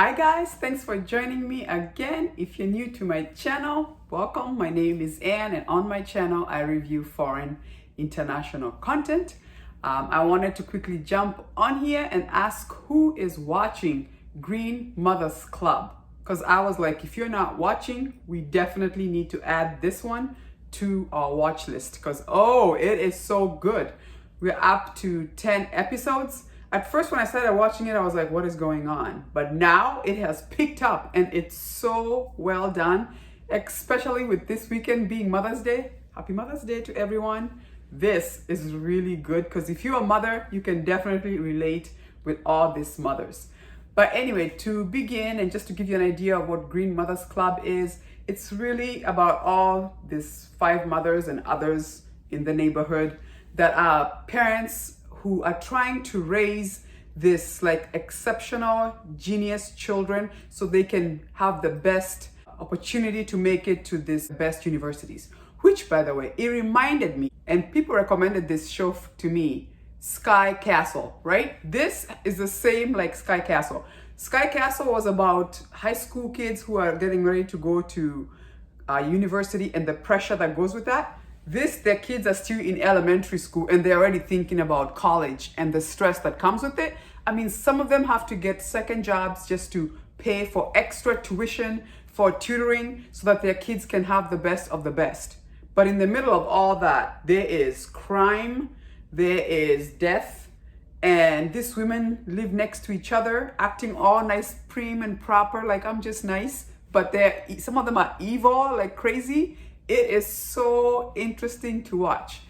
Hi guys, thanks for joining me again. If you're new to my channel, welcome. My name is Anne and on my channel I review foreign international content. I wanted to quickly jump on here and ask who is watching Greenmathers because I was like, if you're not watching, we definitely need to add this one to our watch list because it is so good. We're up to 10 episodes. At first, when I started watching it, I was like, what is going on? But now it has picked up and it's so well done, especially with this weekend being Mother's Day. Happy Mother's Day to everyone. This is really good because if you're a mother, you can definitely relate with all these mothers. But anyway, to begin and just to give you an idea of what Greenmathers is, it's really about all these 5 mothers and others in the neighborhood that are parents who are trying to raise this like exceptional genius children so they can have the best opportunity to make it to this best universities. Which, by the way, it reminded me, and people recommended this show to me, Sky Castle, right? This is the same like Sky Castle. Sky Castle was about high school kids who are getting ready to go to university and the pressure that goes with that. Their kids are still in elementary school and they're already thinking about college and the stress that comes with it. I mean, some of them have to get second jobs just to pay for extra tuition, for tutoring, so that their kids can have the best of the best. But in the middle of all that, there is crime, there is death, and these women live next to each other, acting all nice, prim and proper, like I'm just nice, but some of them are evil, like crazy. It is so interesting to watch.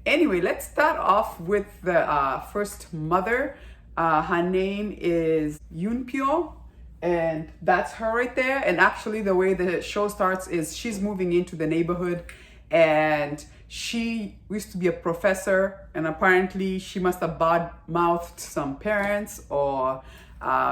Anyway, let's start off with the first mother. Her name is Yoonpyo, and that's her right there. And actually, the way the show starts is she's moving into the neighborhood, and she used to be a professor, and apparently she must have bad-mouthed some parents or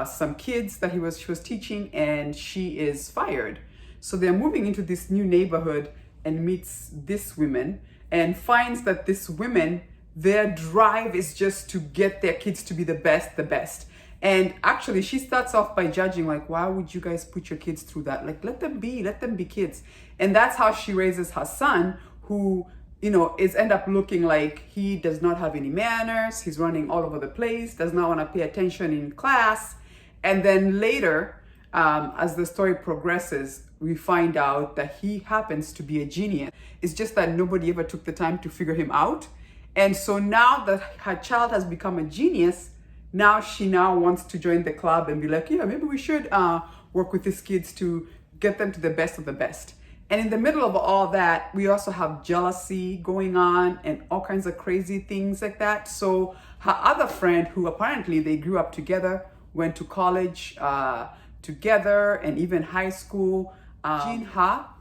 some kids that she was teaching, and she is fired. So they're moving into this new neighborhood and meets this women and finds that this women, their drive is just to get their kids to be the best. And actually she starts off by judging, like, why would you guys put your kids through that? Like, let them be kids. And that's how she raises her son, who, is end up looking like he does not have any manners. He's running all over the place, does not want to pay attention in class. And then later, as the story progresses, we find out that he happens to be a genius. It's just that nobody ever took the time to figure him out. And so now that her child has become a genius, she wants to join the club and be like, yeah, maybe we should work with these kids to get them to the best of the best. And in the middle of all that, we also have jealousy going on and all kinds of crazy things like that. So her other friend, who apparently they grew up together, went to college together and even high school, Jin Ha,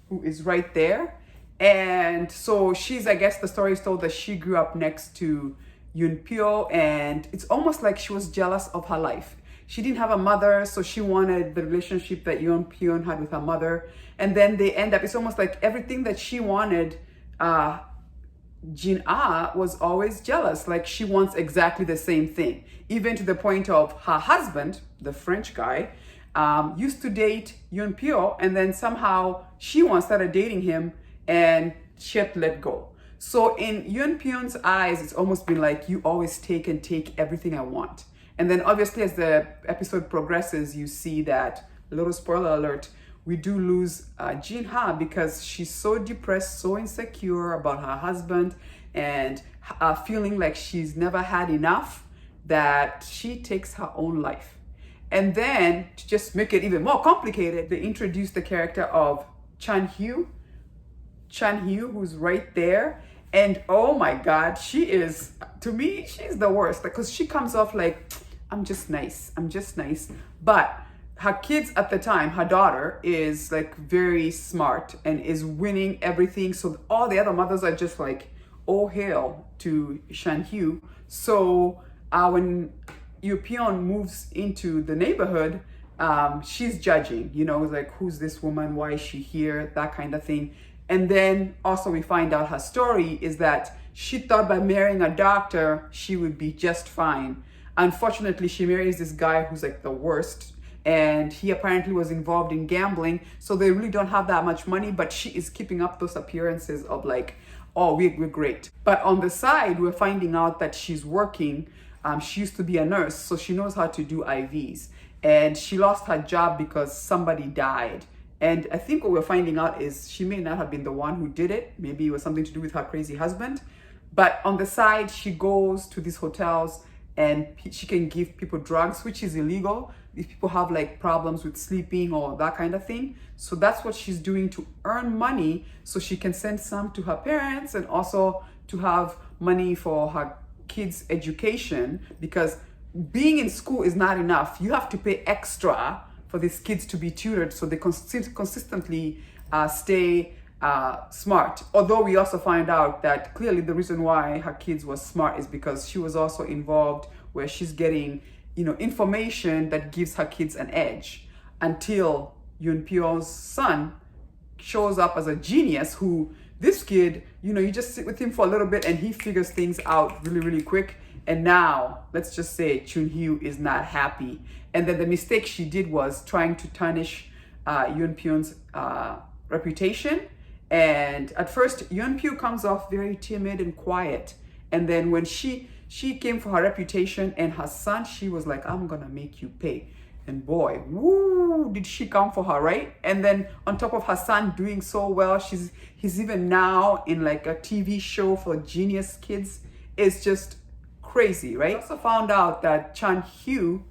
who is right there. And so I guess the story is told that she grew up next to Yoonpyo, and it's almost like she was jealous of her life. She didn't have a mother, so she wanted the relationship that Yoonpyo had with her mother. And then they end up, it's almost like everything that she wanted, Jin Ah was always jealous. Like she wants exactly the same thing, even to the point of her husband, the French guy, used to date Yoonpyo, and then somehow she once started dating him and she had to let go. So in Yoonpyo's eyes, it's almost been like, you always take everything I want. And then obviously as the episode progresses, you see that, a little spoiler alert, we do lose Jin Ha because she's so depressed, so insecure about her husband, and feeling like she's never had enough, that she takes her own life. And then to just make it even more complicated, they introduce the character of Chan-hyu, who's right there. And oh my God, to me, she's the worst, because she comes off like, I'm just nice. But her kids at the time, her daughter is like very smart and is winning everything. So all the other mothers are just like, oh hail to Chan-hyu. So when Yoonpyo moves into the neighborhood, she's judging, like, who's this woman? Why is she here? That kind of thing. And then also we find out her story is that she thought by marrying a doctor, she would be just fine. Unfortunately, she marries this guy who's like the worst. and he apparently was involved in gambling, so they really don't have that much money, but she is keeping up those appearances of like, oh, we're great. But on the side, we're finding out that she's working. She used to be a nurse, so she knows how to do IVs, and she lost her job because somebody died. And I think what we're finding out is she may not have been the one who did it. Maybe it was something to do with her crazy husband. But on the side, she goes to these hotels and she can give people drugs, which is illegal if people have like problems with sleeping or that kind of thing. So that's what she's doing to earn money so she can send some to her parents and also to have money for her kids' education, because being in school is not enough. You have to pay extra for these kids to be tutored so they consistently stay smart. Although we also find out that clearly the reason why her kids was smart is because she was also involved where she's getting, information that gives her kids an edge, until Yoon Pyo's son shows up as a genius who, this kid, you just sit with him for a little bit and he figures things out really, really quick. And now, let's just say Chun-Hyo is not happy. And then the mistake she did was trying to tarnish Yoon Pyo's reputation. And at first, Yoon Pyo comes off very timid and quiet. And then when she came for her reputation and her son, she was like, I'm gonna make you pay. And boy, woo, did she come for her, right? And then on top of her son doing so well, he's even now in like a TV show for genius kids. It's just crazy, right? I also found out that Chan-Hyo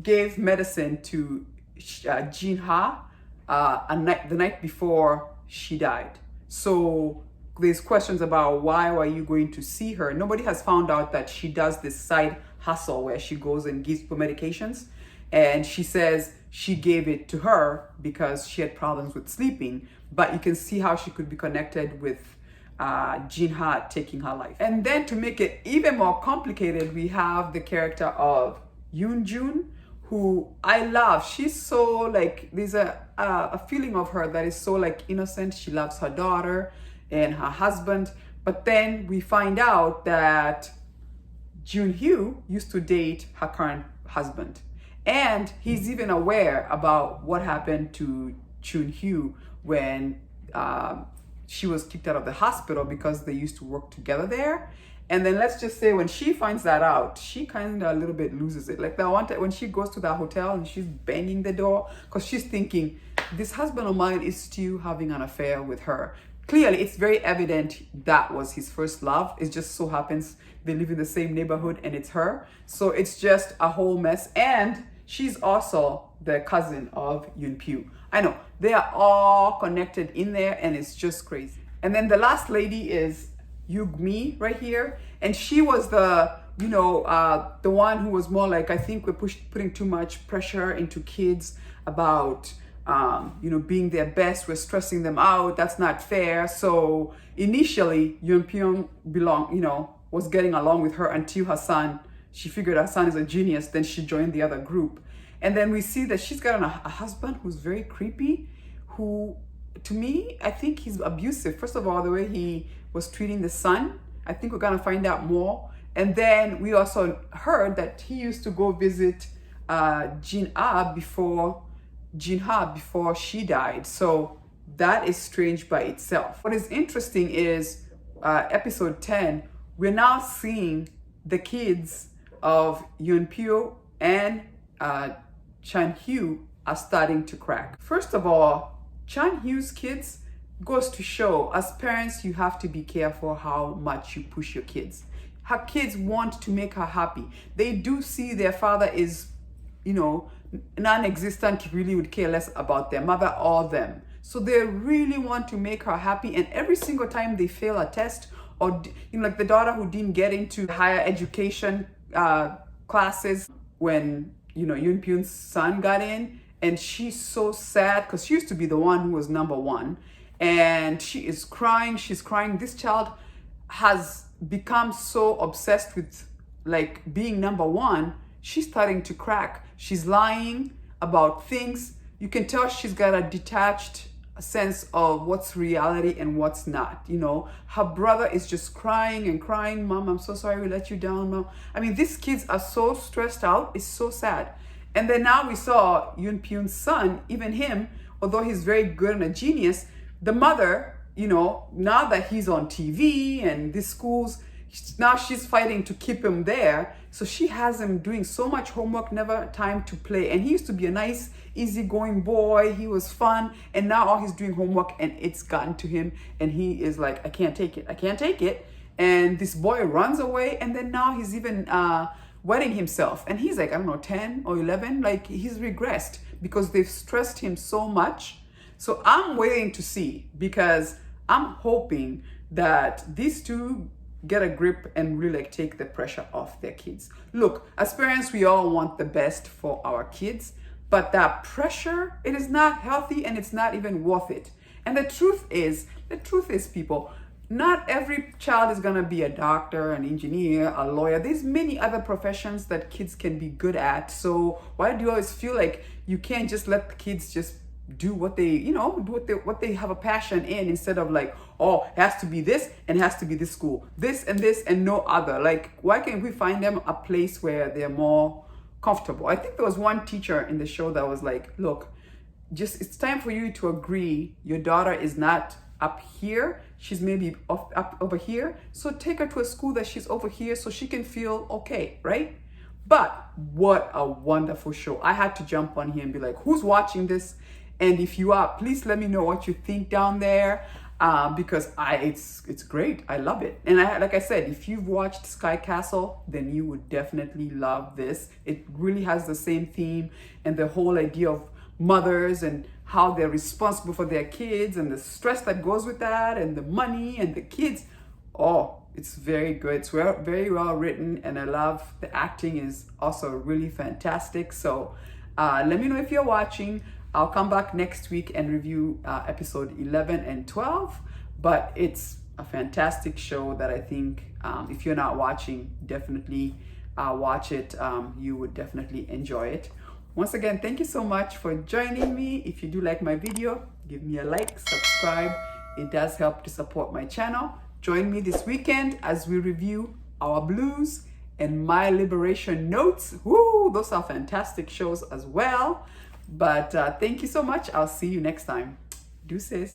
gave medicine to Jin-ha the night before she died. So there's questions about why were you going to see her? Nobody has found out that she does this side hustle where she goes and gives people medications. And she says she gave it to her because she had problems with sleeping. But you can see how she could be connected with Jin-ha taking her life. And then to make it even more complicated, we have the character of Yoon-jun, who I love. She's so like, there's a feeling of her that is so like innocent. She loves her daughter and her husband. But then we find out that Jun-hyo used to date her current husband. And he's even aware about what happened to Chun-hyo when she was kicked out of the hospital because they used to work together there. And then let's just say when she finds that out, she kind of a little bit loses it. Like that one time when she goes to that hotel and she's banging the door because she's thinking, this husband of mine is still having an affair with her. Clearly, it's very evident that was his first love. It just so happens they live in the same neighborhood and it's her. So it's just a whole mess. And she's also the cousin of Yoon Pyo. I know, they are all connected in there and it's just crazy. And then the last lady is Yugmi right here. And she was the one who was more like, I think we're putting too much pressure into kids about, being their best. We're stressing them out. That's not fair. So initially, Yoon Pyo was getting along with her until she figured her son is a genius. Then she joined the other group. And then we see that she's got a husband who's very creepy, who, to me, I think he's abusive. First of all, the way he was treating the son, I think we're gonna find out more. And then we also heard that he used to go visit Jin-ha before she died. So that is strange by itself. What is interesting is episode 10, we're now seeing the kids of Yoon Pyo and Chan-hyo are starting to crack. First of all, Chan-hyo's kids goes to show, as parents, you have to be careful how much you push your kids. Her kids want to make her happy. They do see their father is, non-existent, really would care less about their mother or them. So they really want to make her happy. And every single time they fail a test, or like the daughter who didn't get into higher education classes when Yoon Pyo's son got in, and she's so sad because she used to be the one who was number one, and she's crying. This child has become so obsessed with like being number one. She's starting to crack. She's lying about things. You can tell she's got a detached sense of what's reality and what's not. Her brother is just crying and crying. Mom, I'm so sorry we let you down, Mom. I mean, these kids are so stressed out. It's so sad. And then now we saw Yoon Pyun's son, even him, although he's very good and a genius, the mother, you know, now that he's on TV and these schools, now she's fighting to keep him there. So she has him doing so much homework, never time to play. And he used to be a nice, easygoing boy. He was fun. And now all he's doing homework and it's gotten to him. And he is like, I can't take it. I can't take it. And this boy runs away. And then now he's even wetting himself. And he's like, I don't know, 10 or 11. Like he's regressed because they've stressed him so much. So I'm waiting to see, because I'm hoping that these two get a grip and really like take the pressure off their kids. Look, as parents, we all want the best for our kids, but that pressure, it is not healthy and it's not even worth it. And the truth is, people, not every child is gonna be a doctor, an engineer, a lawyer. There's many other professions that kids can be good at. So why do you always feel like you can't just let the kids just do what they, you know, do what they have a passion in, instead of like, oh, it has to be this and it has to be this school, this and no other. Like, why can't we find them a place where they're more comfortable? I think there was one teacher in the show that was like, look, just it's time for you to agree your daughter is not up here, she's maybe up over here, so take her to a school that she's over here so she can feel okay, right? But what a wonderful show. I had to jump on here and be like, who's watching this? And if you are, please let me know what you think down there, because it's great. I love it. And like I said, if you've watched Sky Castle, then you would definitely love this. It really has the same theme and the whole idea of mothers and how they're responsible for their kids and the stress that goes with that and the money and the kids. Oh, it's very good. It's very well written, and I love the acting is also really fantastic. So let me know if you're watching. I'll come back next week and review episode 11 and 12, but it's a fantastic show that I think if you're not watching, definitely watch it. You would definitely enjoy it. Once again, thank you so much for joining me. If you do like my video, give me a like, subscribe. It does help to support my channel. Join me this weekend as we review Our Blues and My Liberation Notes. Woo, those are fantastic shows as well. But thank you so much. I'll see you next time. Deuces.